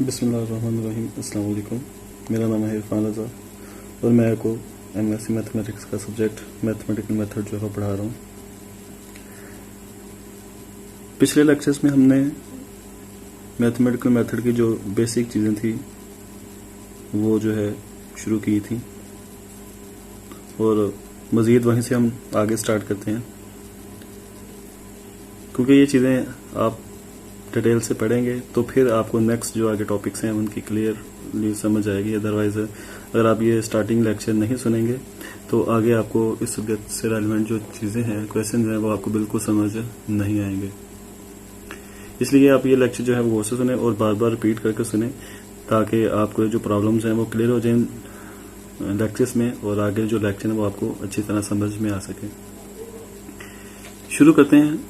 बिस्मिल्लाहिर्रहमानिर्रहीम। अस्सलाम वालेकुम। मेरा नाम है इरफान रज़ा और मैं आपको एमएससी मैथमेटिक्स का सब्जेक्ट मैथमेटिकल मेथड जो है पढ़ा रहा हूँ। पिछले लेक्चर्स में हमने मैथमेटिकल मेथड की जो बेसिक चीज़ें थी वो जो है शुरू की थी और मज़ीद वहीं से हम आगे स्टार्ट करते हैं, क्योंकि ये चीज़ें आप डिटेल से पढ़ेंगे तो फिर आपको नेक्स्ट जो आगे टॉपिक्स हैं उनकी क्लियरली समझ आएगी। अदरवाइज अगर आप ये स्टार्टिंग लेक्चर नहीं सुनेंगे तो आगे आपको इस सब्जेक्ट से रेलिवेंट जो चीज़ें हैं, क्वेश्चन हैं, वो आपको बिल्कुल समझ नहीं आएंगे। इसलिए आप ये लेक्चर जो है वो से सुने और बार बार रिपीट करके सुने, ताकि आपको जो प्रॉब्लम्स हैं वो क्लियर हो जाए लेक्चर्स में और आगे जो लेक्चर है वो आपको अच्छी तरह समझ में आ सके। शुरू करते हैं।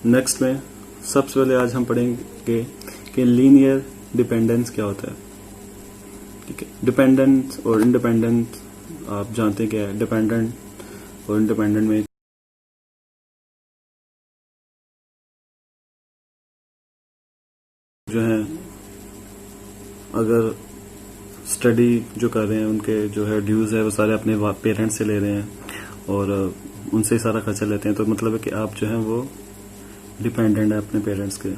नेक्स्ट में सबसे पहले आज हम पढ़ेंगे कि लीनियर डिपेंडेंस क्या होता है। ठीक है, डिपेंडेंस और इंडिपेंडेंट आप जानते हैं क्या है। डिपेंडेंट और इंडिपेंडेंट में जो है अगर स्टडी जो कर रहे हैं उनके जो है ड्यूज है वो सारे अपने पेरेंट्स से ले रहे हैं और उनसे सारा खर्चा लेते हैं, तो मतलब है कि आप जो है वो डिपेंडेंट है अपने पेरेंट्स के।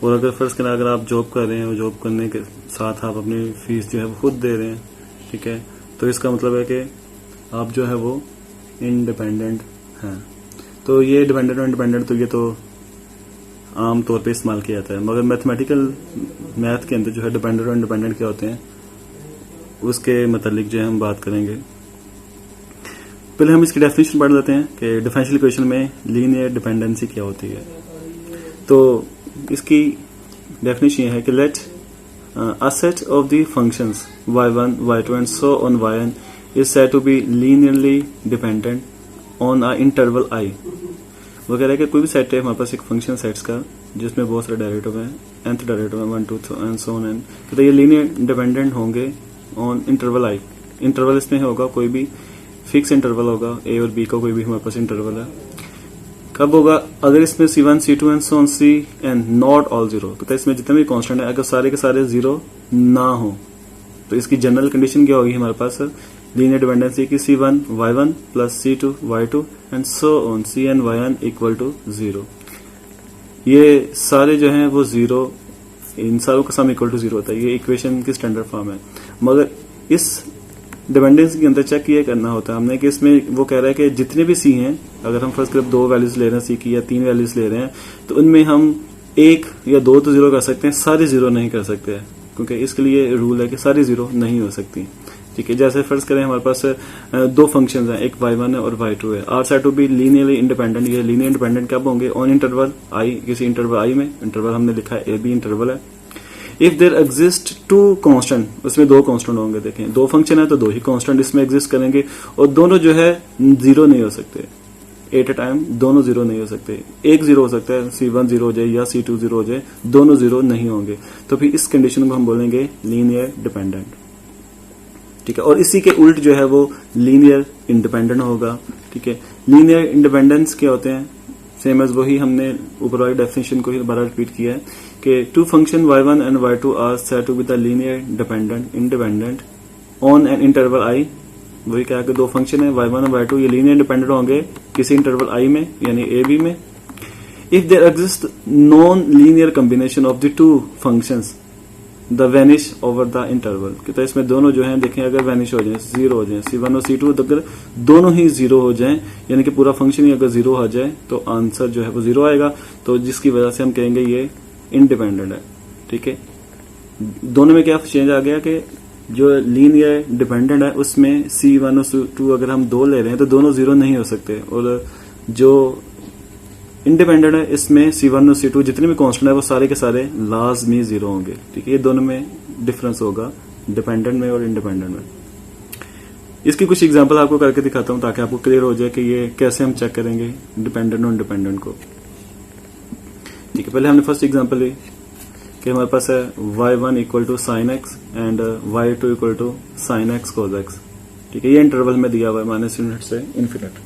और अगर फर्ज करें अगर आप जॉब कर रहे हैं और जॉब करने के साथ आप अपनी फीस जो है वो खुद दे रहे हैं, ठीक है, तो इसका मतलब है कि आप जो है वो इंडिपेंडेंट हैं। तो ये डिपेंडेंट और इंडिपेंडेंट तो ये तो आम तौर पे इस्तेमाल किया जाता है, मगर मैथमेटिकल मैथ के अंदर जो है डिपेंडेंट और इंडिपेंडेंट क्या होते हैं उसके मतलब जो है हम बात करेंगे। पहले हम इसकी डेफिनेशन पढ़ लेते हैं कि डिफरेंशियल इक्वेशन में लीनियर डिपेंडेंसी क्या होती है। तो इसकी डेफिनेशन यह है कि let a set of the functions y1 y2 and so on yn is said to be linearly dependent on a interval i। वो कह रहा है कि कोई भी सेट है हमारे पास एक फंक्शन सेट्स का जिसमें बहुत सारे डेरिवेटिव हैं, nth डेरिवेटिव है 1 2 एंड सो ऑन n, तो ये लीनियर डिपेंडेंट होंगे ऑन इंटरवल i। इंटरवल इसमें होगा कोई भी फिक्स इंटरवल होगा, ए और बी का कोई भी हमारे पास इंटरवल है। कब होगा? अगर इसमें c1 c2 and so on cn not all zero, तो इसमें जितने भी कांस्टेंट है अगर सारे के सारे जीरो ना हो तो इसकी जनरल कंडीशन क्या होगी हमारे पास लीनियर डिपेंडेंसी की c1 y1 plus c2 y2 and so on cn yn equal to 0। ये सारे जो हैं वो जीरो, इन सारों का सम इक्वल टू 0 होता है। ये इक्वेशन की स्टैंडर्ड फॉर्म है। मगर इस डिपेंडेंसी के अंदर चेक ये करना होता है हमने कि इसमें वो कह रहा है कि जितने भी सी हैं, अगर हम फर्स्ट तरफ 2 वैल्यूज ले रहे हैं सी की या 3 वैल्यूज ले रहे हैं, तो उनमें हम 1 या 2 तो जीरो कर सकते हैं, सारे जीरो नहीं कर सकते, क्योंकि इसके लिए रूल है कि सारी जीरो नहीं हो सकती। ठीक है, जैसे फर्ज करें हमारे पास 2 फंक्शंस हैं, एक y1 है और y2 है, are said to be linearly independent. ये लीनियर इंडिपेंडेंट कब होंगे? ऑन इंटरवल i, किसी इंटरवल i में, इंटरवल हमने लिखा है a b इंटरवल है। इफ देर एग्जिस्ट 2 कांस्टेंट, उसमें 2 कांस्टेंट होंगे। देखें 2 फंक्शन है तो 2 ही कांस्टेंट इसमें एग्जिस्ट करेंगे और दोनों जो है जीरो नहीं हो सकते एट ए टाइम, दोनों जीरो नहीं हो सकते। एक जीरो हो सकता है, c1 जीरो हो जाए या c2 जीरो हो जाए, दोनों जीरो नहीं होंगे, तो फिर इस कंडीशन को हम बोलेंगे लीनियर डिपेंडेंट। ठीक है, और इसी के उल्ट जो है वो लीनियर इंडिपेंडेंट होगा। ठीक है, लीनियर इंडिपेंडेंस क्या होते हैं? सेम एज वही हमने ऊपर वाली डेफिनेशन को ही दोबारा रिपीट किया है कि 2 function y1 and y2 are said to be the linear dependent independent on an interval i। वही क्या कि 2 फंक्शन है y1 और y2, ये लीनियर इंडिपेंडेंट होंगे किसी इंटरवल i में, यानी a b में। If there exist non linear combination of the 2 functions the vanish over the interval, तो इसमें दोनों जो हैं देखें अगर वैनिश हो जाए, जीरो हो जाए, c1 और c2 तो अगर दोनों ही जीरो हो जाएं, यानी कि पूरा फंक्शन ही अगर जीरो हो जाए तो आंसर जो है वो जीरो आएगा, तो जिसकी वजह से हम कहेंगे ये इंडिपेंडेंट है। ठीक है, दोनों में क्या चेंज आ गया कि जो लीनियर डिपेंडेंट है उसमें c1 और c2 अगर हम 2 ले रहे हैं तो दोनों जीरो नहीं हो सकते, और जो इंडिपेंडेंट है इसमें c1 और c2 जितने भी कांस्टेंट है वो सारे के सारे लाजमी जीरो होंगे। ठीक है, ये दोनों में डिफरेंस होगा डिपेंडेंट में और इंडिपेंडेंट में। इसकी कुछ एग्जांपल आपको करके दिखाता हूं ताकि आपको क्लियर हो जाए कि ये कैसे हम चेक करेंगे डिपेंडेंट और इंडिपेंडेंट को। ठीक है, पहले हमने फर्स्ट एग्जांपल ली कि हमारे पास है y1 equal to sine x and y2 equal to sine x cos x. ठीक है, ये इंटरवल में दिया हुआ है -यूनिट से इन्फिनिट।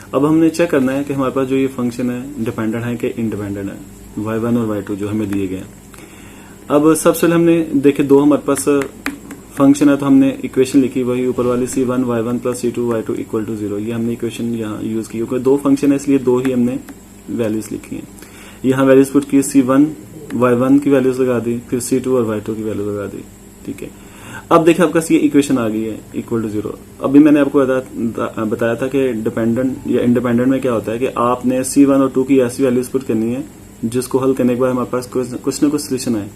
अब हमने चेक करना है कि हमारे पास जो ये फंक्शन है डिपेंडेंट है कि इंडिपेंडेंट है, y1 और y2 जो हमें दिए गए हैं। अब सबसे पहले हमने देखे दो हमारे पास फंक्शन है, तो हमने इक्वेशन लिखी वही ऊपर वाली C1 y1 plus C2 y2 equal to 0। ये हमने इक्वेशन यहाँ यूज की, क्योंकि दो फंक्शन है इसलिए दो ही हमने वैल्यूज लिखी हैं। यहाँ वैल्यूज पुट की, C1 y1 की वैल्यूज लगा दी, फिर C2 और y2 की वैल्यू लगा दी। ठीक है, अब देखिए आपका ये इक्वेशन आ गई है इक्वल टू 0। अभी मैंने आपको बताया था कि डिपेंडेंट या इंडिपेंडेंट में क्या होता है कि आपने C1 और 2 की ऐसी वैल्यूज पुट करनी है जिसको हल करने के बाद हमारे पास कुछ ना कुछ सोल्यूशन आए।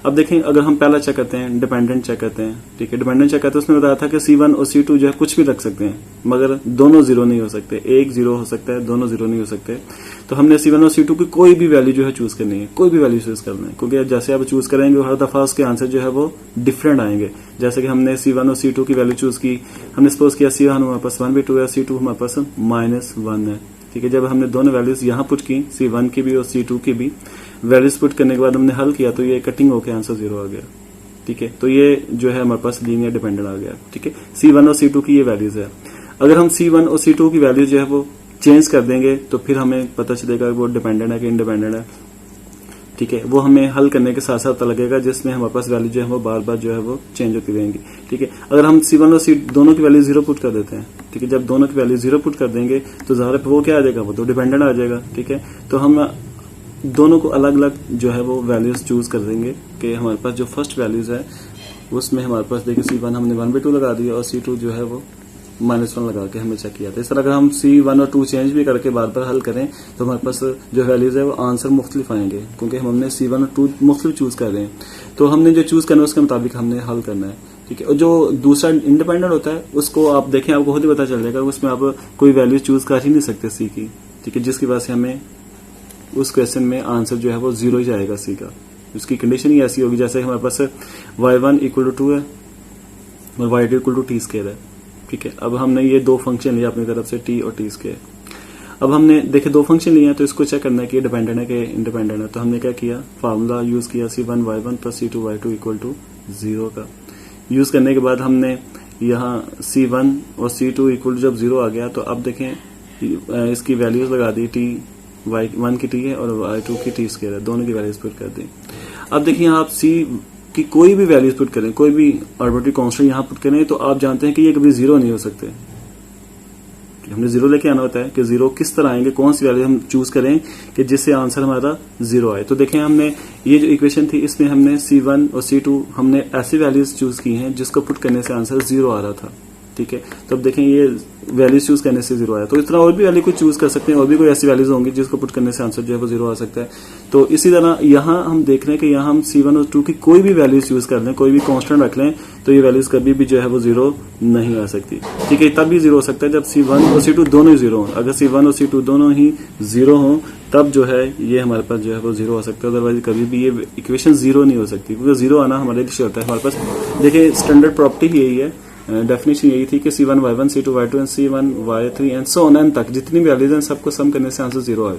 अब देखें, अगर हम पहला चेक करते हैं, डिपेंडेंट चेक करते हैं। ठीक है, डिपेंडेंट चेक करते हैं, उसमें बताया था कि C1 और C2 जो है कुछ भी रख सकते हैं, मगर दोनों जीरो नहीं हो सकते। एक जीरो हो सकता है, दोनों जीरो नहीं हो सकते। तो हमने C1 और C2 की कोई भी वैल्यू जो है चूज करनी है, कोई भी वैल्यू चूज करना है, क्योंकि जैसे आप चूज करेंगे हर दफा उसके आंसर जो है वो डिफरेंट आएंगे। जैसे कि हमने C1 और C2 की वैल्यू चूज की, हमने सपोज किया C1 हमारे पास 1/2 है, C2 हमारे पास -1 है। ठीक है, जब हमने दोनों वैल्यूज यहाँ पुट की, C1 की भी और C2 की भी वैल्यूज पुट करने के बाद हमने हल किया, तो ये कटिंग होकर आंसर 0 आ गया। ठीक है, तो ये जो है हमारे पास लीनियर डिपेंडेंट आ गया। ठीक है, C1 और C2 की ये वैल्यूज है। अगर हम C1 और C2 की वैल्यूज जो है वो चेंज कर देंगे तो फिर हमें पता चलेगा वो डिपेंडेंट है कि इंडिपेंडेंट है। ठीक है, वो हमें हल करने के साथ साथ पता लगेगा, जिसमें हमारे पास वैल्यू जो है वो बार बार जो है वो चेंज होती रहेंगी। ठीक है, अगर हम C1 और C दोनों की वैल्यू 0 पुट कर देते हैं, ठीक है, जब दोनों की वैल्यू 0 पुट कर देंगे तो ज़ाहिर है वो क्या आ जाएगा, वो तो डिपेंडेंट आ जाएगा। ठीक है, तो हम दोनों को अलग अलग जो है वो वैल्यूज चूज कर देंगे कि हमारे पास जो फर्स्ट वैल्यूज है उसमें हमारे पास देखिए C1 हमने 1/2 लगा दिया और C2 जो है वो -1 लगा के हमें चेक किया था। इस तरह अगर हम C1 और 2 चेंज भी करके बार बार हल करें तो हमारे पास जो वैल्यूज है वो आंसर मुख्तलिफ आएंगे, क्योंकि हमने C1 और 2 मुख्तलिफ चूज कर रहे हैं। तो हमने जो चूज करना है उसके मुताबिक हमने हल करना है। ठीक है, और जो दूसरा इंडिपेंडेंट होता है उसको आप देखें, आपको खुद ही पता चल जाएगा, उसमें आप कोई वैल्यू चूज कर ही नहीं सकते C की। ठीक है, जिसकी वजह से हमें उस क्वेश्चन में आंसर जो है वो 0 ही जाएगा C का। उसकी कंडीशन ही ऐसी होगी जैसे हमारे पास y1 = 2 है और y2 = t² है। ठीक है, अब हमने ये दो फंक्शन लिया अपनी तरफ से t और t²। अब हमने देखे दो फंक्शन लिए हैं तो इसको चेक करना है कि डिपेंडेंट है कि इंडिपेंडेंट है। तो हमने क्या किया, फार्मूला यूज किया C1 y1 plus C2 y2 equal to 0 का। यूज करने के बाद हमने यहाँ C1 और C2 इक्वल जब 0 आ गया तो अब देखें इसकी वैल्यूज लगा दी, y1 की t है और y2 की t² है, दोनों की वैल्यूज पुट कर दी। अब देखिए आप C की कोई भी वैल्यूज पुट करें, कोई भी आर्बिट्ररी कांस्टेंट यहाँ पुट करें तो आप जानते हैं कि ये कभी 0 नहीं हो सकते। हमने 0 लेके आना होता है कि 0 किस तरह आएंगे, कौन सी वैल्यू हम चूज करें कि जिससे आंसर हमारा 0 आए। तो देखें हमने ये जो इक्वेशन थी इसमें हमने C1 और C2 हमने ऐसी वैल्यूज चूज की हैं जिसको पुट करने से आंसर 0 आ रहा था। ठीक है, तो अब देखें ये वैल्यूज चूज करने से 0 आया। तो इस तरह और भी वैल्यू को चूज कर सकते हैं, और भी कोई ऐसी वैल्यूज होंगी जिसको पुट करने से आंसर जो है वो 0 आ सकता है। तो इसी तरह यहाँ हम देख रहे हैं कि यहाँ हम C1 और 2 की कोई भी वैल्यूज यूज कर लें, कोई भी कांस्टेंट रख लें, तो ये वैल्यूज कभी भी जो है वो 0 नहीं आ सकती। ठीक है, तब भी 0 हो सकता है जब C1 और C2 दोनों ही 0 हो। अगर C1 और C2 दोनों ही 0 हो तब जो है ये हमारे पास जो है वो 0 हो सकता है, अदरवाइज कभी भी ये इक्वेशन 0 नहीं हो सकती, क्योंकि 0 आना हमारे लिए होता है। हमारे पास देखिए स्टैंडर्ड प्रॉपर्टी यही है, डेफिनेशन यही थी कि C1 y1 C2 y2 and C1 y3 and so on and तक जितनी भी वैल्यूज हैं सबको सम करने से आंसर 0 आए।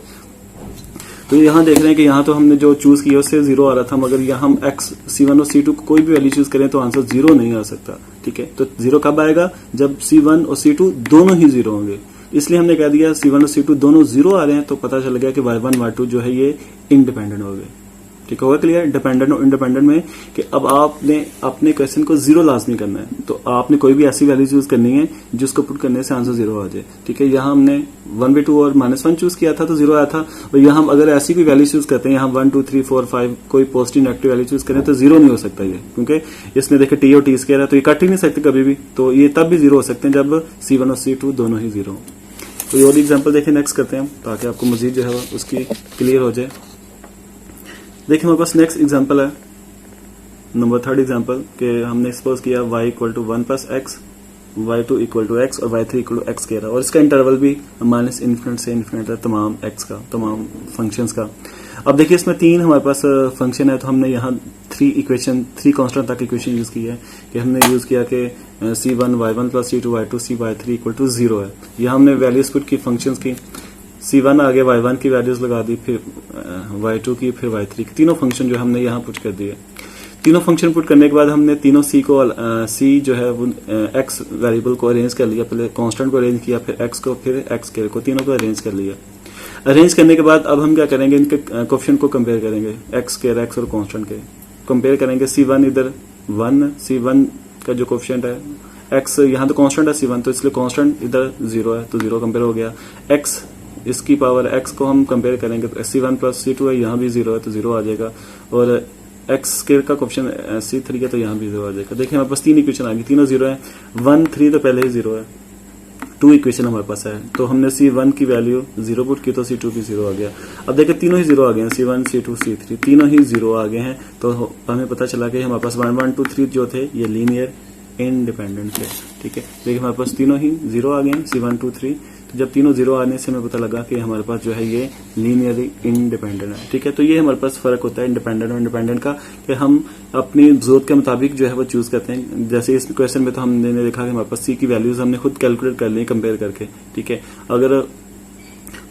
तो यहाँ देख रहे हैं कि यहाँ तो हमने जो चूज किया उससे 0 आ रहा था, मगर यहाँ हम x C1 और C2 को कोई भी वैल्यू चूज करें तो आंसर 0 नहीं आ सकता। ठीक है, तो 0 कब आएगा, जब C1 और C2 दोनों ही 0 होंगे। इसलिए हमने कह दिया C1 और C2 दोनों 0 आ रहे हैं तो पता चल गया कि y1 y2 जो है ये इंडिपेंडेंट हो गए। ठीक होगा क्लियर, डिपेंडेंट और इंडिपेंडेंट में कि अब आपने अपने क्वेश्चन को 0 लाजमी करना है, तो आपने कोई भी ऐसी वैल्यू चूज करनी है जिसको पुट करने से आंसर 0 आ जाए। ठीक है, यहाँ हमने 1/2 और -1 चूज किया था तो 0 आया था, और यहाँ हम अगर ऐसी कोई वैल्यू चूज करते हैं, यहाँ 1 2 3 4 5 कोई पॉजिटिव नेगेटिव वैल्यू चूज करें तो 0 नहीं हो सकता ये, क्योंकि इसमें देखे t और t² है तो ये कट ही नहीं सकते कभी भी। तो ये तब भी 0 हो सकते हैं जब C1 और C2 दोनों ही 0 हो। तो ये और एग्जाम्पल देखें नेक्स्ट करते हैं ताकि आपको मजीद जो है उसकी क्लियर हो जाए। देखिए हमारे पास नेक्स्ट एग्जांपल है नंबर 3rd एग्जांपल कि हमने सपोज किया y = 1 + x, y2 = x और y3 = x कह रहा है, और इसका इंटरवल भी -∞ से इन्फिनिट है तमाम x का, तमाम फंक्शंस का। अब देखिए इसमें 3 हमारे पास फंक्शन है, तो हमने यहाँ 3 कांस्टेंट तक इक्वेशन यूज की है कि हमने यूज किया कि C1 y1 + C2 y2 C y3 = 0 है। यहाँ हमने वैल्यूज पुट की फंक्शंस की, C1 आगे y1 की वैल्यूज लगा दी, फिर y2 की, फिर y3 की, तीनों फंक्शन जो हमने यहाँ पुट कर दिए। तीनों फंक्शन पुट करने के बाद हमने तीनों C जो है वो x वेरिएबल को अरेंज कर लिया, पहले कांस्टेंट को अरेंज किया, फिर x को, फिर x को, तीनों को अरेंज कर लिया। अरेंज करने के बाद अब हम क्या करेंगे, इनके कोएफिशिएंट को कंपेयर करेंगे, x² x और कांस्टेंट के। कंपेयर करेंगे C1 इधर 1, C1 का जो कोफिशिएंट है x, यहाँ तो कांस्टेंट है C1 तो इसलिए कांस्टेंट इधर 0 है तो 0 कंपेयर हो गया। x इसकी पावर x को हम कंपेयर करेंगे तो C1 प्लस C2 है, यहाँ भी 0 है तो 0 आ जाएगा। और x स्क्वायर का कोफिशिएंट C3 है तो यहाँ भी 0 आ जाएगा। देखिए हमारे पास 3 इक्वेशन आ गई, तीनों 0 है। 1 3 तो पहले ही 0 है, 2 इक्वेशन हमारे पास है तो हमने C1 की वैल्यू 0 पुट की तो C2 भी 0 आ गया। अब देखिए तीनों ही 0 आ गए हैं, C1 C2 C3 तीनों ही 0 आ गए हैं। तो हमें पता चला कि हमारे पास 1 1 2 3 जो थे ये लीनियर इंडिपेंडेंट थे। ठीक है, देखिए हमारे पास तीनों ही 0 आ गए हैं, C1 2 3। तो जब तीनों 0 आने से हमें पता लगा कि हमारे पास जो है ये लीनियरली इंडिपेंडेंट है। ठीक है, तो ये हमारे पास फर्क होता है इंडिपेंडेंट और इंडिपेंडेंट का कि हम अपनी जरूरत के मुताबिक जो है वो चूज करते हैं। जैसे इस क्वेश्चन में तो हमने देखा कि हमारे पास C की वैल्यूज हमने खुद कैलकुलेट कर ली कंपेयर करके। ठीक है, अगर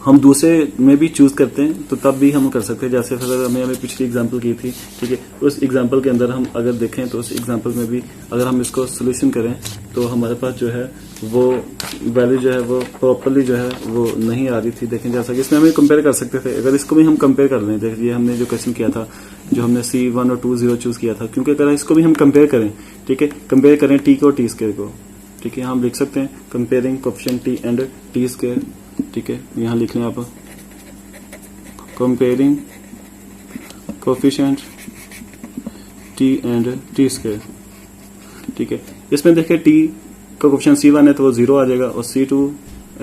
हम दूसरे में भी चूज करते हैं तो तब भी हम कर सकते हैं। जैसे फिर हमें पिछली एग्जांपल की थी, ठीक है, उस एग्जांपल के अंदर हम अगर देखें तो उस एग्जांपल में भी अगर हम इसको सोल्यूशन करें तो हमारे पास जो है वो वैल्यू जो है वो प्रॉपरली जो है वो नहीं आ रही थी। देखें जैसा कि इसमें हमें कंपेयर कर सकते थे, अगर इसको भी हम कंपेयर कर लें। देखिए हमने जो क्वेश्चन किया था, जो हमने C1 और 2 0 चूज किया था, क्योंकि अगर इसको भी हम कंपेयर करें, ठीक है, कंपेयर करें T को T स्क्वायर को, ठीक है, हम लिख सकते हैं comparing coefficient T and T square. ठीक है, यहाँ लिख लें आप comparing coefficient T and T square. ठीक है, इसमें देखिए T का कोएफिशिएंट C1 है तो वो 0 आ जाएगा और C2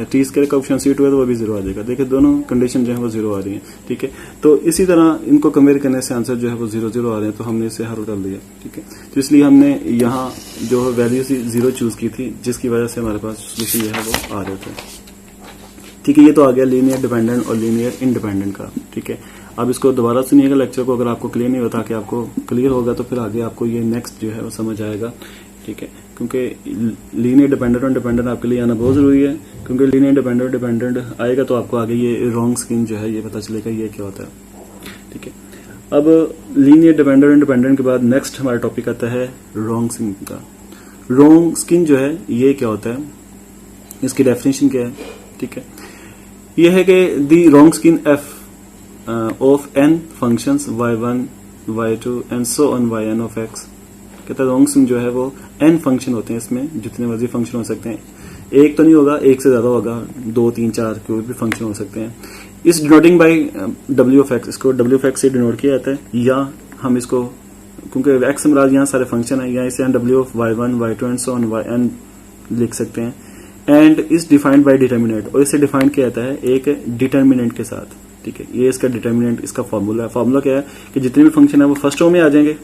T स्क्वायर का कोएफिशिएंट C2 है तो वो भी 0 आ जाएगा। देखिए दोनों कंडीशन जो है वो 0 आ रही है। ठीक है, तो इसी तरह इनको कंपेयर करने से आंसर जो है वो 0 0 आ रहे हैं, तो हमने इसे हल कर लिया। ठीक है, तो इसलिए हमने यहाँ जो वैल्यू 0 चूज की थी, जिसकी वजह से हमारे पास सोल्यूशन जो है वो आ रहे थे। ठीक है, ये तो आ गया लीनियर डिपेंडेंट और लीनियर इंडिपेंडेंट का। ठीक है, अब इसको दोबारा सुनिएगा लेक्चर को, अगर आपको क्लियर नहीं होता कि आपको क्लियर होगा तो फिर आगे आपको ये नेक्स्ट जो है वो समझ आएगा। ठीक है, क्योंकि लीनियर डिपेंडेंट और डिपेंडेंट आपके लिए आना बहुत जरूरी है, क्योंकि लीनियर डिपेंडेंट और डिपेंडेंट आएगा तो आपको आगे ये रॉन्ग स्कीम जो है ये पता चलेगा ये क्या होता है। ठीक है, अब लीनियर डिपेंडेंट और इंडिपेंडेंट के बाद नेक्स्ट हमारा टॉपिक आता है रॉन्ग स्कीम का। रॉन्ग स्कीम जो है ये क्या होता है, इसकी डेफिनेशन क्या है। ठीक है, यह है कि दी wrong scheme f of n functions y1 y2 and so on yn of x। कहता है रॉन्ग स्कीम जो है वो n फंक्शन होते हैं, इसमें जितने मर्जी फंक्शन हो सकते हैं, एक तो नहीं होगा, एक से ज्यादा होगा, 2 3 4 कोई भी फंक्शन हो सकते हैं। Is denoting by w of x, इसको w ऑफ x से डिनोट किया जाता है, या हम इसको क्योंकि x मराज यहाँ सारे फंक्शन है, या इसे हम w of y1 y2 and so on yn लिख सकते हैं। And is defined by determinant, और इसे डिफाइन किया जाता है एक डिटर्मिनेंट के साथ। ठीक है, ये इसका डिटर्मिनेंट, इसका फॉर्मूला है। फॉर्मूला क्या है कि जितने भी फंक्शन है वो फर्स्ट रो में आ जाएंगे।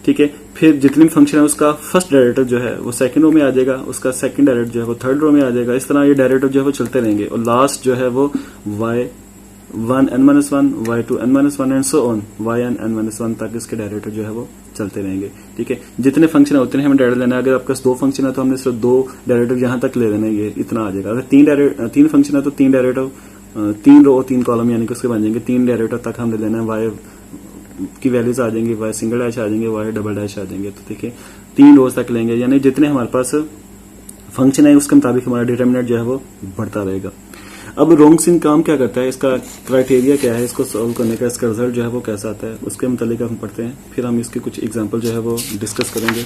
ठीक है, फिर जितने भी फंक्शन है उसका फर्स्ट डेरिवेटिव जो है वो सेकंड रो में आ जाएगा, उसका सेकंड डेरिवेटिव जो है वो थर्ड रो में आ जाएगा। इस तरह ये डेरिवेटिव जो है वो चलते रहेंगे, और लास्ट जो है वो y1 n-1 y2 n-1 and so on yn n-1 तक इसके डेरिवेटिव जो है वो चलते रहेंगे। ठीक है, जितने फंक्शन है उतने हमें डेरिवेटिव लेना है। अगर आपके पास 2 फंक्शन है तो हमने सिर्फ 2 डेरिवेटिव यहां तक ले लेना है, ये इतना आ जाएगा। अगर 3 फंक्शन है तो 3 डेरिवेटिव, 3 रो और 3 कॉलम यानी कि उसके बन जाएंगे। 3 डेरिवेटिव तक हम ले लेना है, y की वैल्यूज आ जाएंगी, y सिंगल डैश आ जाएंगे, y डबल डैश आ जाएंगे। तो देखिए 3 रोज तक लेंगे, यानी जितने हमारे पास फंक्शन है उसके मुताबिक हमारा डिटर्मिनेंट जो है वो बढ़ता रहेगा। अब रॉन्ग स्कीम काम क्या करता है, इसका क्राइटेरिया क्या है, इसको सॉल्व करने का इसका रिजल्ट जो है वो कैसा आता है, उसके मुताबिक हम पढ़ते हैं, फिर हम इसके कुछ एग्जांपल जो है वो डिस्कस करेंगे।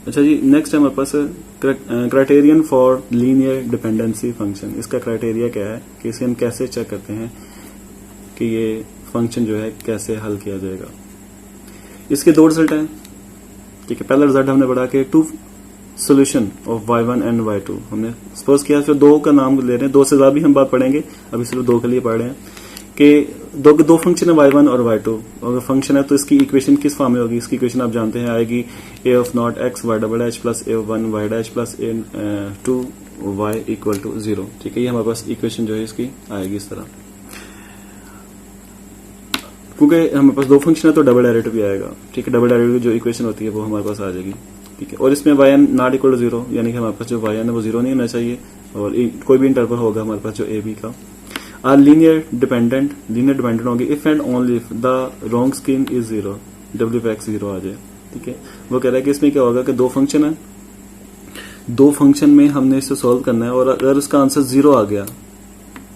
अच्छा जी, नेक्स्ट है हमारे पास criterion for linear dependency function. इसका क्राइटेरिया क्या है कि इसे हम कैसे चेक करते हैं कि ये फंक्शन जो है कैसे हल किया जाएगा। इसके 2 रिजल्ट हैं। ठीक है, पहला रिजल्ट हमने पढ़ा कि 2 solution of y1 and y2 हमने सपोज किया, फिर 2 का नाम ले रहे हैं, 2 से ज्यादा भी हम बात पढ़ेंगे, अभी सिर्फ 2 के लिए पढ़ रहे हैं कि 2 फंक्शन है y1 और y2। अगर फंक्शन है तो इसकी इक्वेशन किस फॉर्म में होगी, इसकी इक्वेशन आप जानते हैं आएगी a of naught x y double dash plus a of 1 y dash plus a 2 y equal to 0। ठीक है, ये हमारे पास इक्वेशन जो है इसकी आएगी इस तरह। क्योंकि हमारे पास 2 फंक्शन है तो डबल डेरिवेटिव भी आएगा। ठीक है, डबल डेरिवेटिव जो इक्वेशन होती है वो हमारे पास आ जाएगी। ठीक है, और इसमें yn नॉट इक्वल टू 0, यानी कि हमारे पास जो yn है वो 0 नहीं होना चाहिए, और कोई भी इंटरवल होगा हमारे पास जो a b का। आर लीनियर डिपेंडेंट होंगे if and only if the wrong scheme is 0, w of x 0 आ जाए। ठीक है, वो कह रहा है कि इसमें क्या होगा कि 2 फंक्शन है, 2 फंक्शन में हमने इसे सॉल्व करना है, और अगर उसका आंसर 0 आ गया,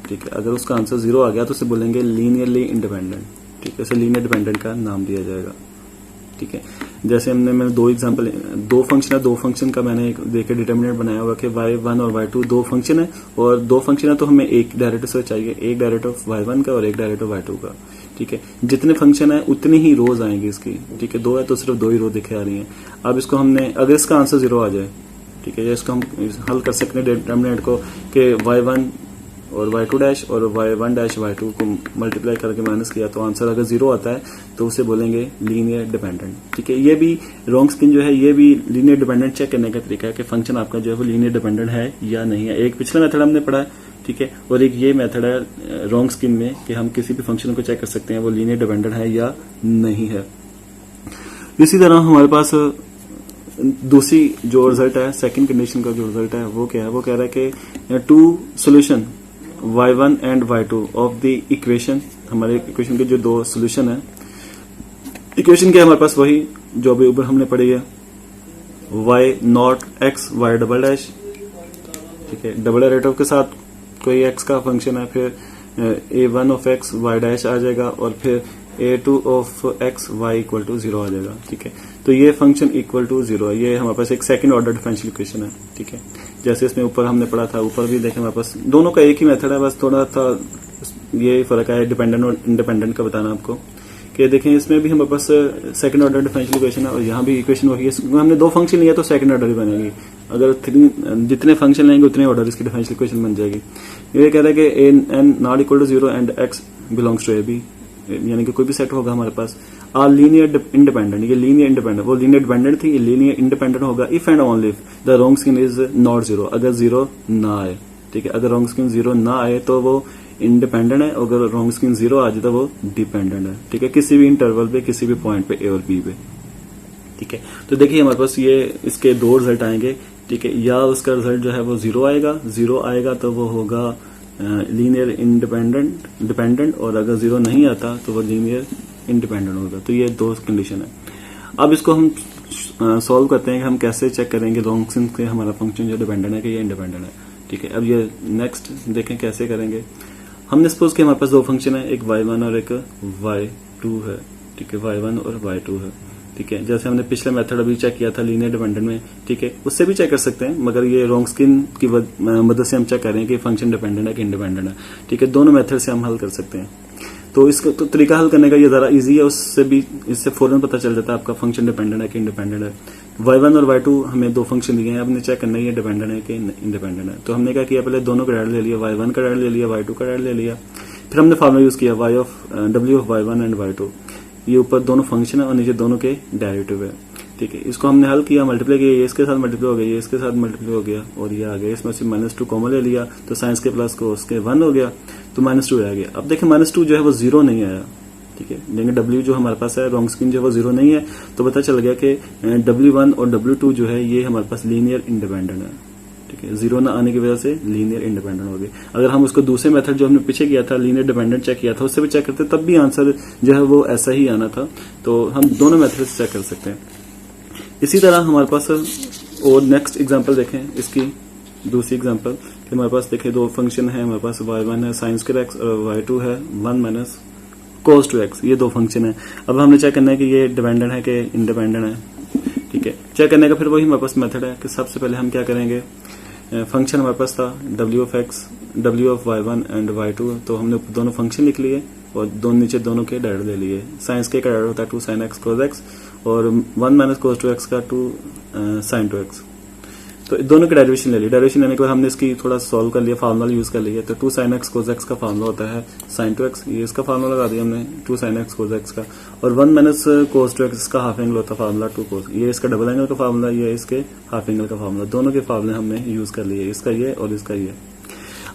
ठीक है, अगर उसका आंसर 0 आ गया तो उसे बोलेंगे लीनियरली इंडिपेंडेंट। ठीक है, इसे लीनियर डिपेंडेंट का नाम दिया जाएगा। ठीक है, जैसे मैंने दो एग्जांपल, दो फंक्शन है, दो फंक्शन का मैंने देखिए डिटर्मिनेंट बनाया हुआ कि y1 और y2 दो फंक्शन है, और दो फंक्शन है तो हमें एक डेरिवेटिव से चाहिए, एक डेरिवेटिव y1 का और एक डेरिवेटिव y2 का। ठीक है, जितने फंक्शन है उतनी ही रोज आएंगी इसकी। ठीक है, दो है तो सिर्फ दो ही रो दिखे आ रही हैं। अब इसको हमने, अगर इसका आंसर 0 आ जाए, ठीक है, या इसको हम हल कर सकते हैं डिटर्मिनेंट को कि y1 और y2 डैश और y1 डैश y2 को मल्टीप्लाई करके माइनस किया तो आंसर अगर 0 आता है तो उसे बोलेंगे लीनियर डिपेंडेंट। ठीक है, ये भी रॉन्ग स्किन जो है ये भी लीनियर डिपेंडेंट चेक करने का तरीका है कि फंक्शन आपका जो है वो लीनियर डिपेंडेंट है या नहीं है। एक पिछला मेथड हमने पढ़ा है, ठीक है, और एक ये मेथड है रॉन्ग स्किन में कि हम किसी भी फंक्शन को चेक कर सकते हैं वो लीनियर डिपेंडेंट है या नहीं है। इसी तरह हमारे पास दूसरी जो रिजल्ट है, सेकंड कंडीशन का जो रिजल्ट है वो क्या है, वो कह रहा है कि two solution y1 and y2 of the equation, हमारे इक्वेशन के जो दो सोल्यूशन है, इक्वेशन क्या है हमारे पास वही जो अभी ऊपर हमने पढ़ी है, y not x y double dash. ठीक है, डबल डेरिवेटिव के साथ कोई x का फंक्शन है, फिर a1 of x y dash आ जाएगा और फिर a2 of x y equal to 0 आ जाएगा। ठीक है, तो ये फंक्शन इक्वल टू 0 है, ये हमारे पास एक सेकंड ऑर्डर डिफरेंशियल इक्वेशन है। ठीक है, जैसे इसमें ऊपर हमने पढ़ा था, ऊपर भी देखें हमारे पास दोनों का एक ही मेथड है, बस थोड़ा सा ये फर्क है डिपेंडेंट और इंडिपेंडेंट का बताना आपको कि देखें इसमें भी हमारे पास सेकंड ऑर्डर डिफरेंशियल इक्वेशन है और यहाँ भी इक्वेशन वही है। हमने दो फंक्शन लिया तो सेकंड ऑर्डर ही बनेगी, अगर जितने फंक्शन लेंगे उतने ऑर्डर इसकी डिफरेंशियल इक्वेशन बन जाएगी। ये कह रहा है कि an not equal to 0 and x belongs to a b, यानी कि कोई भी सेट होगा हमारे पास आर लीनियर इंडिपेंडेंट, ये लीनियर इंडिपेंडेंट, वो लीनियर डिपेंडेंट थी, ये लीनियर इंडिपेंडेंट होगा if and only if the Wronskian is not 0, अगर 0 ना आए। ठीक है, अगर रॉन्ग स्किन 0 ना आए तो वो इंडिपेंडेंट है, अगर रॉन्ग स्किन 0 आ जाए तो वो डिपेंडेंट है। ठीक है, किसी भी इंटरवल पे, किसी भी पॉइंट पे, ए और बी पे। ठीक है, तो देखिए हमारे पास ये इसके दो रिजल्ट आएंगे। ठीक है, या उसका रिजल्ट जो है वो 0 आएगा, 0 आएगा तो वो होगा लीनियर डिपेंडेंट, और अगर 0 नहीं आता तो वो लीनियर इंडिपेंडेंट होगा। तो ये दो कंडीशन है। अब इसको हम सॉल्व करते हैं कि हम कैसे चेक करेंगे रॉन्ग स्किन के हमारा फंक्शन जो डिपेंडेंट है कि ये इंडिपेंडेंट है। ठीक है, अब ये नेक्स्ट देखें कैसे करेंगे। हमने सपोज कि हमारे पास दो फंक्शन है, एक y1 और एक y2 है। ठीक है, y1 और y2 है। ठीक है, जैसे हमने पिछले मेथड अभी चेक किया था लीनियर डिपेंडेंट में। ठीक है, उससे भी चेक कर सकते हैं, मगर ये रॉन्ग स्किन की मदद से हम चेक करें कि फंक्शन डिपेंडेंट है कि इंडिपेंडेंट है। ठीक है, दोनों मेथड से हम हल कर सकते हैं। तो इसका तो तरीका हल करने का ये जरा इजी है, उससे भी इससे फौरन पता चल जाता है आपका फंक्शन डिपेंडेंट है कि इंडिपेंडेंट है। y1 और y2 हमें दो फंक्शन दिए हैं, हमने चेक करना है ये डिपेंडेंट है कि इंडिपेंडेंट है। तो हमने क्या किया, पहले दोनों का डेरिवेटिव ले लिया, y1 का डेरिवेटिव ले लिया, y2 का डेरिवेटिव ले लिया, फिर हमने फार्मूला यूज किया w of y1 and y2। ये ऊपर दोनों फंक्शन है और नीचे दोनों के डेरिवेटिव है। ठीक है, इसको हमने हल किया, मल्टीप्लाई किया, ये इसके साथ मल्टीप्लाई हो गया, ये इसके साथ मल्टीप्लाई हो गया और ये आ गया। इसमें से -2 कॉमन ले लिया तो साइंस के प्लस को उसके 1 हो गया तो -2 आ गया। अब देखें -2 जो है वो 0 नहीं आया। ठीक है, लेकिन W जो हमारे पास है रॉन्ग स्किन जो है वो 0 नहीं है, तो पता चल गया कि W1 और W2 जो है ये हमारे पास लीनियर इंडिपेंडेंट है। ठीक है, 0 ना आने की वजह से लीनियर इंडिपेंडेंट हो गए। अगर हम उसको दूसरे मेथड जो हमने पीछे किया था लीनियर डिपेंडेंट चेक किया था उससे भी चेक करते तब भी आंसर जो है वो ऐसा ही आना था। तो हम दोनों मेथड से चेक कर सकते हैं। इसी तरह हमारे पास और नेक्स्ट एग्जांपल देखें, इसकी दूसरी एग्जांपल कि हमारे पास देखें दो फंक्शन है, हमारे पास y1 है साइन स्क्वायर x और y2 है 1 माइनस cos 2x, ये दो फंक्शन है। अब हमने चेक करना है कि ये डिपेंडेंट है कि इंडिपेंडेंट है। ठीक है, चेक करने का फिर वही हमारे पास मेथड है कि सबसे पहले हम क्या करेंगे, फंक्शन हमारे पास था w of y1 and y2, तो हमने दोनों फंक्शन लिख लिए और दोनों नीचे दोनों के डेरिवेटिव ले लिए। साइंस के का डेरिवेटिव होता है 2 sin x cos x और 1 माइनस cos 2x का 2 sin 2x। तो दोनों के डेरिवेशन ले लिए। डेरिवेशन लेने के बाद हमने इसकी थोड़ा सॉल्व कर लिया, फार्मूला यूज कर लिया। तो 2 sin x cos x का फार्मूला होता है sin 2x, ये इसका फार्मूला लगा दिया हमने 2 sin x cos x का, और 1 माइनस cos 2x इसका हाफ एंगल होता है फार्मूला 2 cos, ये इसका डबल एंगल का फार्मूला, ये इसके हाफ एंगल का फार्मूला, दोनों के फार्मूले हमने यूज कर लिए, इसका ये और इसका ये।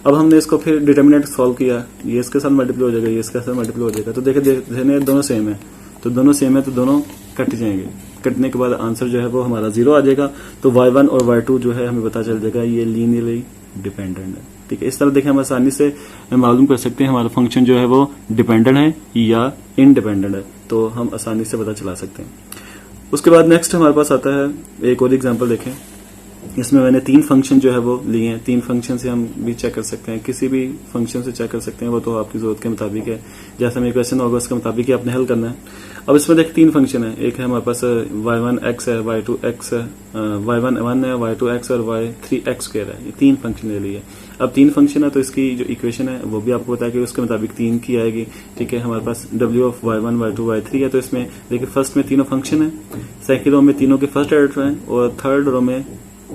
अब हमने इसको फिर डिटर्मिनेंट सॉल्व किया, ये इसके साथ मल्टीप्लाई हो जाएगा, ये इसके साथ मल्टीप्लाई हो जाएगा। तो देखे दोनों सेम है, तो दोनों सेम है तो दोनों कट जाएंगे। कटने के बाद आंसर जो है वो हमारा 0 आ जाएगा। तो y1 और y2 जो है हमें पता चल जाएगा ये लीनियरली डिपेंडेंट है। ठीक है, इस तरह देखें हम आसानी से मालूम कर सकते हैं हमारा फंक्शन जो है वो डिपेंडेंट है या इंडिपेंडेंट है, तो हम आसानी से पता चला सकते हैं। उसके बाद नेक्स्ट हमारे पास आता है एक और एग्जाम्पल देखें। इसमें मैंने 3 फंक्शन जो है वो लिए हैं। 3 फंक्शन से हम भी चेक कर सकते हैं, किसी भी फंक्शन से चेक कर सकते हैं, वो तो आपकी जरूरत के मुताबिक है। जैसा मेरा क्वेश्चन होगा उसके मुताबिक ही आपने हल करना है। अब इसमें देख 3 फंक्शन है, एक है हमारे पास y1x है, y2x है, y1 है, y2x और y3x स्क्वायर है। ये 3 फंक्शन ले लिए। अब 3 फंक्शन है तो इसकी जो इक्वेशन है वो भी आपको पता है कि उसके मुताबिक 3 की आएगी। ठीक है, हमारे पास w of y1 y2 y3 है। तो इसमें देखिए फर्स्ट में तीनों फंक्शन है, सेकंड रो में तीनों के फर्स्ट डेरिवेटिव है और थर्ड रो में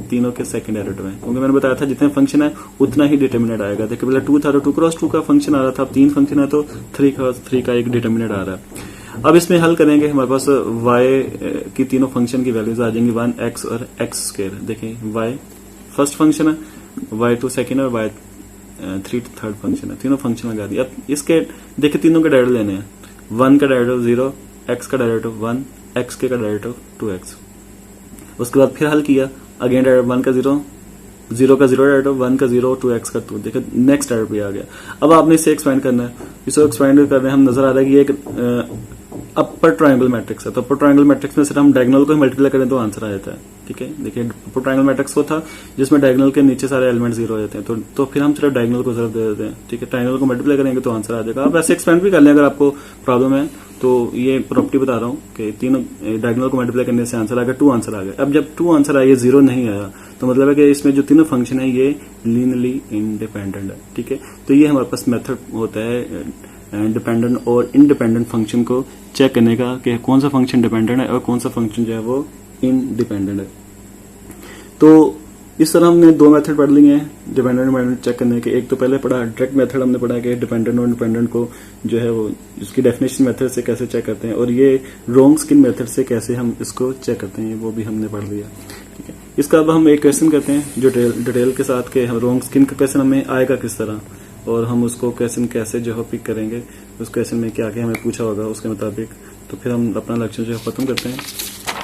तीनों के सेकंड डेरिवेटिव है। क्योंकि मैंने बताया था जितने फंक्शन है उतना ही डिटर्मिनेंट आएगा। देखिए पहले 2 था तो 2 क्रॉस 2 का फंक्शन आ रहा था, अब 3 फंक्शन है तो 3 क्रॉस 3 का एक डिटर्मिनेंट आ रहा है। अब इसमें हल करेंगे, हमारे पास y की तीनों फंक्शन की वैल्यूज आ जाएंगी 1x और x स्क्वायर। देखिए y फर्स्ट फंक्शन है, y2 सेकंड और y3 थर्ड फंक्शन है। तीनों फंक्शन लगा दिए। अब इसके देखिए तीनों के डेरिवेटिव लेने हैं। 1 का डेरिवेटिव 0, x का डेरिवेटिव 1, x के का डेरिवेटिव 2x। उसके बाद फिर हल किया, अगेन डेरिवेटिव 1 का 0, 0 का 0 डेरिवेटिव, 1 का 0, 2x का 2। देखिए नेक्स्ट डेरिवेटिव भी आ गया। अब आपने इसे एक्सपेंड करना है। इसे एक्सपेंड करने हम नजर आ रहा है कि एक अपर ट्रायंगल मैट्रिक्स है। तो अपर ट्रायंगल मैट्रिक्स में सिर्फ हम डायगोनल को मल्टीप्लाई करें तो आंसर आ जाता है। ठीक है, देखिए अपर ट्रायंगल मैट्रिक्स वो था जिसमें डायगोनल के नीचे सारे एलिमेंट 0 हो जाते हैं। तो फिर हम सिर्फ डायगोनल को जरूर दे देते हैं। ठीक है, ट्रायंगल को मल्टीप्लाई करेंगे तो आंसर आ जाएगा। आप ऐसे एक्सपेंड भी कर लें अगर आपको प्रॉब्लम है। तो ये प्रॉपर्टी बता रहा हूँ कि तीनों डायगोनल को मल्टीप्लाई करने से आंसर आ गया, 2 आंसर आ गया। अब जब 2 आंसर आया, 0 नहीं आया, तो मतलब है कि इसमें जो तीनों फंक्शन है ये लीनियरली इंडिपेंडेंट है। ठीक है, तो ये हमारे पास मेथड होता है डिपेंडेंट और इंडिपेंडेंट फंक्शन को चेक करने का कि कौन सा फंक्शन डिपेंडेंट है और कौन सा फंक्शन जो है वो इंडिपेंडेंट है। तो इस तरह हमने 2 मेथड पढ़ लिए हैं डिपेंडेंट इंडिपेंडेंट चेक करने के। एक तो पहले पढ़ा डायरेक्ट मेथड, हमने पढ़ा कि डिपेंडेंट और इंडिपेंडेंट को जो है वो उसकी डेफिनेशन मेथड से कैसे चेक करते हैं, और ये रोंग्स्किन मेथड से कैसे हम इसको चेक करते हैं, वो भी हमने पढ़ लिया। ठीक है, इसका अब हम एक क्वेश्चन करते हैं जो डिटेल के साथ के रोंग्स्किन का क्वेश्चन हमें आएगा किस तरह, और हम उसको क्वेश्चन कैसे जो है पिक करेंगे, उस क्वेश्चन में क्या क्या हमें पूछा होगा उसके मुताबिक। तो फिर हम अपना लेक्चर जो है खत्म करते हैं।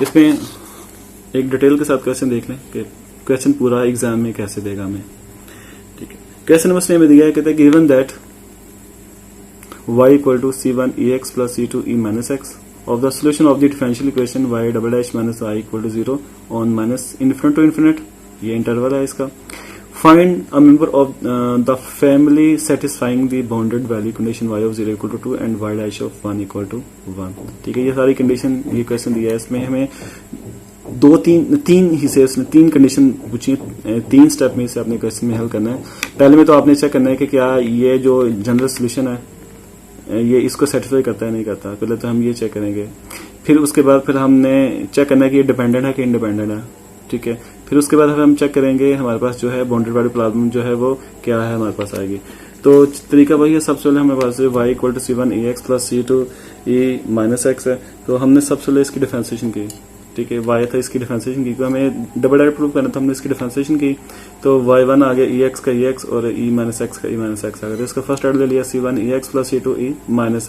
इसमें एक डिटेल के साथ क्वेश्चन देख लें कि क्वेश्चन पूरा एग्जाम में कैसे देगा हमें। ठीक है, क्वेश्चन नंबर 6 में दिया है, कहते हैं given that y equal to c1 plus c2 x of the solution of the differential equation y double dash minus y equal to 0 on minus infinite to infinite, ये इंटरवल है इसका। Find a member of the family satisfying the bounded value condition y of 0 equal to 2 and y dash of 1 equal to 1। ठीक है, ये सारी condition ये question दिया है। इसमें हमें 3 हिस्से उसने 3 कंडीशन पूछी है। 3 स्टेप में इसे अपने क्वेश्चन में हल करना है। पहले में तो आपने चेक करना है कि क्या ये जो जनरल सोल्यूशन है ये इसको सेटिस्फाई करता है नहीं करता। पहले तो हम ये चेक करेंगे, फिर उसके बाद फिर हमने चेक करना है कि ये डिपेंडेंट है कि इंडिपेंडेंट है। ठीक है, फिर उसके बाद हम चेक करेंगे हमारे पास जो है बाउंडेड वैल्यू प्रॉब्लम जो है वो क्या है हमारे पास आएगी। तो तरीका वही है। सबसे पहले हमारे पास y equal to c1 plus c2 x है। तो हमने सबसे पहले इसकी डिफरेंशिएशन की। ठीक है, y था इसकी डिफरेंशिएशन की, क्योंकि हमें डबल डायरेक्ट प्रूफ करना था, हमने इसकी डिफरेंशिएशन की। तो y1 आ गया ex का ex और x का x आ गया। तो इसका फर्स्ट डेरिवेटिव ले लिया c1 प्लस c2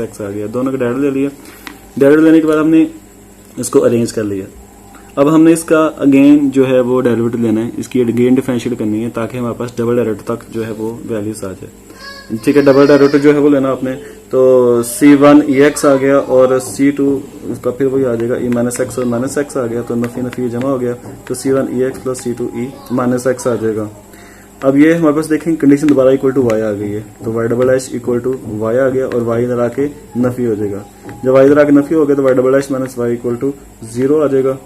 x आ गया। दोनों का डेरिवेटिव ले लिया। डेरिवेटिव लेने के बाद हमने इसको अरेंज कर लिया। अब हमने इसका अगेन जो है वो डेरिवेटिव लेना है, इसकी अगेन डिफरेंशिएट करनी है ताकि हमारे पास डबल डेरिवेटिव तक जो है वो वैल्यूज आ जाए। ठीक है, डबल डेरिवेटिव जो है वो लेना आपने। तो c1 x आ गया और c2 उसका फिर वही आ जाएगा x और x आ गया। तो नफी नफी जमा हो गया। तो c1 x plus c2 x आ जाएगा। अब ये हमारे पास देखें कंडीशन दोबारा इक्वल टू y आ गई है। तो y double dash equal to y आ गया और y इधर आके नफी हो जाएगा। जब y इधर आके नफी हो गया तो y double dash minus y equal to 0 आ जाएगा।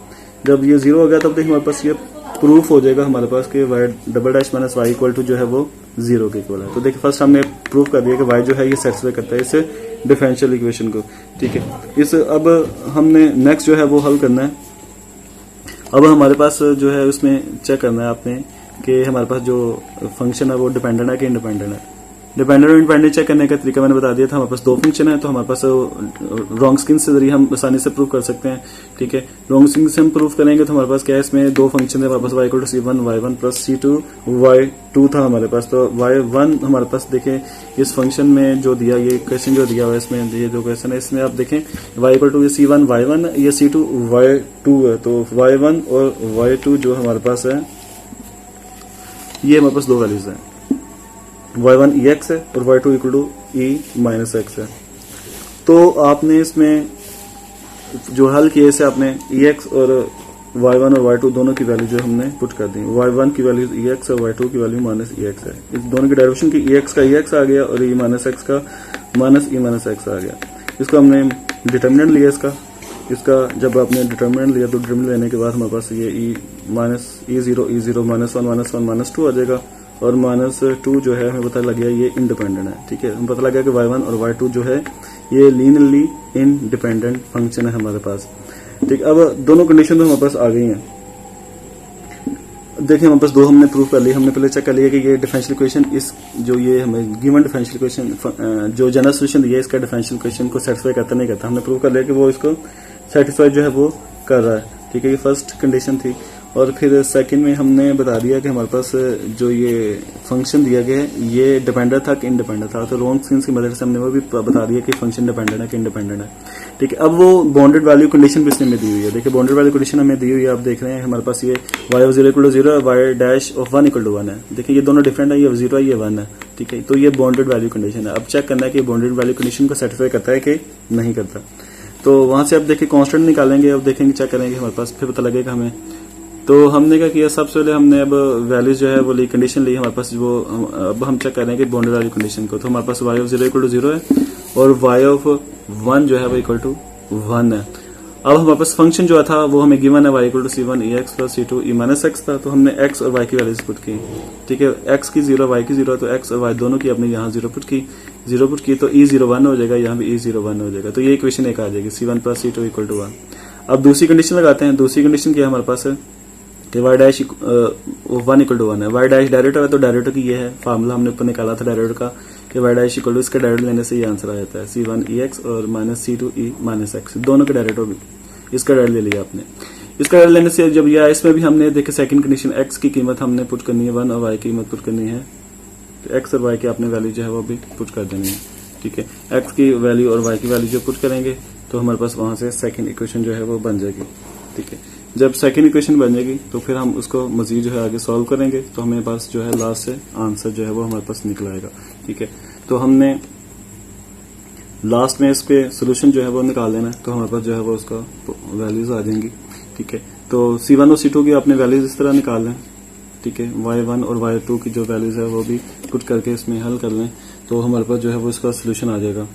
जब ये 0 हो गया तब देखिए हमारे पास ये प्रूफ हो जाएगा हमारे पास कि y double dash minus y equal to जो है वो 0 के इक्वल है। तो देखिए फर्स्ट हमने प्रूफ कर दिया कि y जो है ये सेटिस्फाई करता है इस डिफरेंशियल इक्वेशन को। ठीक है, इस अब हमने नेक्स्ट जो है वो हल करना है। अब हमारे पास जो है उसमें चेक करना है आपने कि हमारे पास जो फंक्शन है वो डिपेंडेंट है कि इंडिपेंडेंट है। डिपेंडेंट और इंडिपेंडेंट चेक करने का तरीका मैंने बता दिया था। हमारे पास 2 फंक्शन है, तो हमारे पास रोंग्स्किन से जरिए हम आसानी से प्रूव कर सकते हैं। ठीक है, रोंग्स्किन से हम प्रूव करेंगे तो हमारे पास क्या है, इसमें 2 फंक्शन है हमारे पास y equal to c1 y1 plus c2 y2 था हमारे पास। तो y1 हमारे पास देखें इस फंक्शन में जो दिया, ये क्वेश्चन जो दिया हुआ है इसमें, ये जो क्वेश्चन है इसमें आप देखें y equal to c1 y1 ये c2 y2 है। तो y1 और y2 जो हमारे पास है ये हमारे पास 2 वैल्यूज हैं, y1 ex है और y2 इक्वल टू x है। तो आपने इसमें जो हल किया इसे आपने ex और y1 और y2 दोनों की वैल्यू जो हमने पुट कर दी। y1 की वैल्यू ex और y2 की वैल्यू माइनस ex है। इस दोनों की डेरिवेशन की ex का ex आ गया और e माइनस x का माइनस e माइनस x आ गया। इसको हमने डिटर्मिनेंट लिया इसका जब आपने डिटर्मिनेंट लिया तो डिटर्मिनेंट लेने के बाद हमारे पास ये e minus e0 minus 1 minus 2 आ जाएगा और माइनस 2 जो है हमें पता लग गया ये इंडिपेंडेंट है। ठीक है, हमें पता लग गया कि y1 और y2 जो है ये लीनियरली इंडिपेंडेंट फंक्शन है हमारे पास। ठीक, अब दोनों कंडीशन तो हमारे पास आ गई हैं। देखिए हमारे पास दो हमने प्रूफ कर लिया। हमने पहले चेक कर लिया कि ये डिफरेंशियल इक्वेशन इस जो ये हमें गिवन डिफरेंशियल इक्वेशन जो जनरल सोल्यूशन दिया है इसका डिफरेंशियल इक्वेशन को सेटिस्फाई करता नहीं करता। हमने प्रूव कर लिया कि वो इसको सेटिस्फाई जो है वो कर रहा है। ठीक है, ये फर्स्ट कंडीशन थी। और फिर सेकंड में हमने बता दिया कि हमारे पास जो ये फंक्शन दिया गया है ये डिपेंडेंट था कि इंडिपेंडेंट था। तो रोंग स्क्रीन की मदद से हमने वो भी बता दिया कि फंक्शन डिपेंडेंट है कि इंडिपेंडेंट है। ठीक है, अब वो बाउंडेड वैल्यू कंडीशन भी इसने में दी हुई है। देखिए बाउंडेड वैल्यू कंडीशन हमें दी हुई है, आप देख रहे हैं हमारे पास ये y of 0 equal to 0 y dash of 1 equal to 1 है। देखिए ये दोनों डिफरेंट है, ये 0 है ये 1 है। ठीक है, तो ये बाउंडेड वैल्यू कंडीशन है। अब चेक करना है कि बाउंडेड वैल्यू कंडीशन को सेटिस्फाई करता है कि नहीं करता। तो वहां से आप देखिए कांस्टेंट निकालेंगे, अब देखेंगे चेक करेंगे हमारे पास, फिर पता लगेगा हमें। तो हमने क्या किया, सबसे पहले हमने अब वैल्यूज जो है वो ली, कंडीशन ली हमारे पास वो। अब हम चेक करेंगे बाउंडेड वैल्यू कंडीशन को। तो हमारे पास y of 0 इक्वल टू 0 है और y of 1 जो है वो इक्वल टू 1 है। अब हमारे पास फंक्शन जो था वो हमें गिवन है y equal to c1 ex plus c2 e minus x था। तो हमने x और y की वैल्यूज पुट की। ठीक है, x की 0 y की 0, तो x और y दोनों की आपने यहाँ 0 पुट की। 0 पुट की तो e0 1 हो जाएगा, यहाँ भी e0 1 हो जाएगा। तो ये इक्वेशन एक आ जाएगी c1 plus c2 equal to 1। अब दूसरी कंडीशन लगाते हैं। दूसरी कंडीशन क्या है हमारे पास है कि y डैश 1 इक्वल टू 1 है। y डैश डायरेक्टर है तो डायरेक्टर की ये है फार्मूला हमने ऊपर निकाला था डायरेक्टर का कि y डैश इक्वल टू, इसका डायरेक्टर लेने से ये आंसर आ जाता है c1 ex और minus c2 e minus x, दोनों के डायरेक्टर भी इसका डायरेक्टर ले लिया आपने। इसका डायरेक्टर लेने से जब ये इसमें भी हमने देखे सेकंड कंडीशन x की कीमत हमने पुट करनी है 1 और y की कीमत पुट करनी है। तो x और y की आपने वैल्यू जो है वो भी पुट कर देनी है। ठीक है, x की वैल्यू और y की वैल्यू जो पुट करेंगे तो हमारे पास वहां से सेकंड इक्वेशन जो है वो बन जाएगी। ठीक है, जब सेकंड इक्वेशन बन जाएगी तो फिर हम उसको मजीद जो है आगे सॉल्व करेंगे तो हमें पास जो है लास्ट से आंसर जो है वो हमारे पास निकल आएगा। ठीक है, तो हमने लास्ट में इसके सोल्यूशन जो है वो निकाल देना है तो हमारे पास जो है वो उसका वैल्यूज आ जाएंगी। ठीक है, तो c1 और c2 की आपने वैल्यूज इस तरह निकाल लें। ठीक है, y1 और y2 की जो वैल्यूज है वो भी पुट करके इसमें हल कर लें तो हमारे पास जो है वो इसका सोल्यूशन आ जाएगा।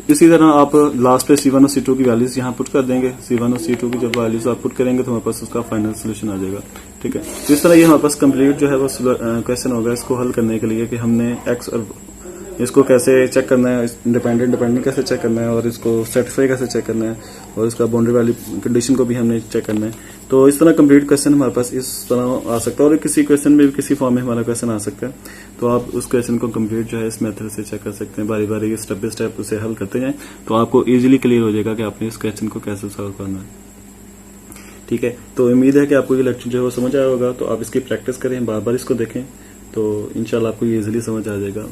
इसी तरह आप लास्ट पे c1 और c2 की वैल्यूज यहाँ पुट कर देंगे। c1 और c2 की जब वैल्यूज आप पुट करेंगे तो हमारे पास उसका फाइनल सोल्यूशन आ जाएगा। ठीक है, तो इस तरह ये हमारे पास कंप्लीट जो है वो क्वेश्चन होगा इसको हल करने के लिए कि हमने x और इसको कैसे चेक करना है, डिपेंडेंट कैसे चेक करना है और इसको सेटिस्फाई कैसे चेक करना है और इसका बाउंड्री वैल्यू कंडीशन को भी हमने चेक करना है। तो इस तरह कंप्लीट क्वेश्चन हमारे पास इस तरह आ सकता है और किसी क्वेश्चन में भी किसी फॉर्म में हमारा क्वेश्चन आ सकता है। तो आप उस क्वेश्चन को कंप्लीट जो है इस मेथड से चेक कर सकते हैं, बारी बारी स्टेप बाय स्टेप उसे हल करते जाएं तो आपको इजीली क्लियर हो जाएगा कि आपने इस क्वेश्चन को कैसे सॉल्व करना है। ठीक है, तो उम्मीद है कि आपको ये लेक्चर जो है वो समझ आया होगा। तो आप इसकी प्रैक्टिस करें, बार बार इसको देखें तो इंशाल्लाह आपको ये इजीली समझ आ जाएगा।